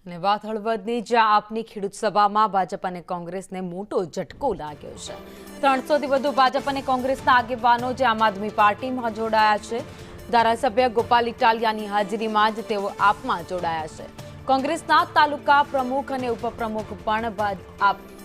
અને વાત હળવદની જ્યાં આપની ખેડૂત સભામાં ભાજપ અને કોંગ્રેસને મોટો ઝટકો લાગ્યો છે। 300થી વધુ ભાજપ અને કોંગ્રેસના આગેવાનો જે આમ આદમી પાર્ટીમાં જોડાયા છે। ધારાસભ્ય ગોપાલ ઇટાલિયાની હાજરીમાં જ તેઓ આપમાં જોડાયા છે। કોંગ્રેસના તાલુકા પ્રમુખ અને ઉપપ્રમુખ પણ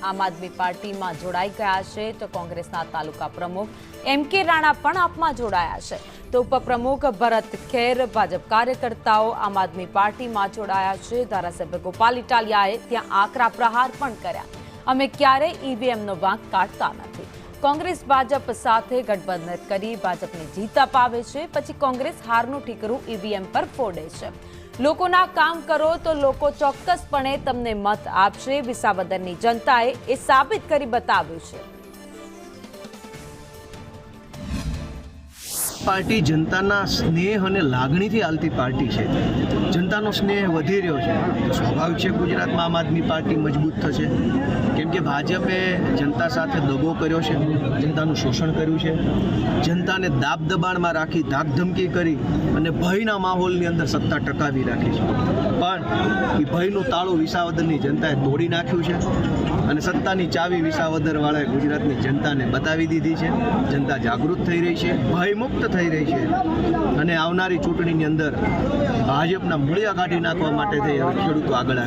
આમ આદમી પાર્ટીમાં જોડાઈ ગયા છે। તો કોંગ્રેસના તાલુકા પ્રમુખ એમ.કે. રાણા પણ આપમાં જોડાયા છે। તો ઉપપ્રમુખ ભરત ખેર ભાજપ કાર્યકર્તાઓ આમ આદમી પાર્ટીમાં જોડાયા છે। ધારાસભ્ય ગોપાલ ઇટાલિયાએ ત્યાં આકરા પ્રહાર પણ કર્યા। અમે ક્યારેય ઈવીએમનો વાંક કાઢતા નથી। કોંગ્રેસ ભાજપ સાથે ગઠબંધન કરી ભાજપને જીત અપાવે છે, પછી કોંગ્રેસ હારનું ઠીકરું ઈવીએમ પર ફોડે છે। લોકોના કામ કરો તો લોકો ચોક્કસપણે તમને મત આપશે। વિસાવદરની જનતાએ એ સાબિત કરી બતાવ્યું છે। પાર્ટી જનતાના સ્નેહ અને લાગણીથી હાલતી પાર્ટી છે। જનતાનો સ્નેહ વધી રહ્યો છે તો સ્વાભાવિક છે ગુજરાતમાં આમ આદમી પાર્ટી મજબૂત થશે, કેમ કે ભાજપે જનતા સાથે દગો કર્યો છે, જનતાનું શોષણ કર્યું છે, જનતાને દાબ દબાણમાં રાખી, ધાકધમકી કરી અને ભયના માહોલની અંદર સત્તા ટકાવી રાખી છે। પણ એ ભયનું તાળું વિસાવદરની જનતાએ તોડી નાખ્યું છે અને સત્તાની ચાવી વિસાવદરવાળાએ ગુજરાતની જનતાને બતાવી દીધી છે। જનતા જાગૃત થઈ રહી છે, ભયમુક્ત થઈ રહી છે અને આવનારી ચૂંટણીની અંદર ભાજપના મૂળિયા કાઢી નાખવા માટે ખેડૂતો આગળ આવે।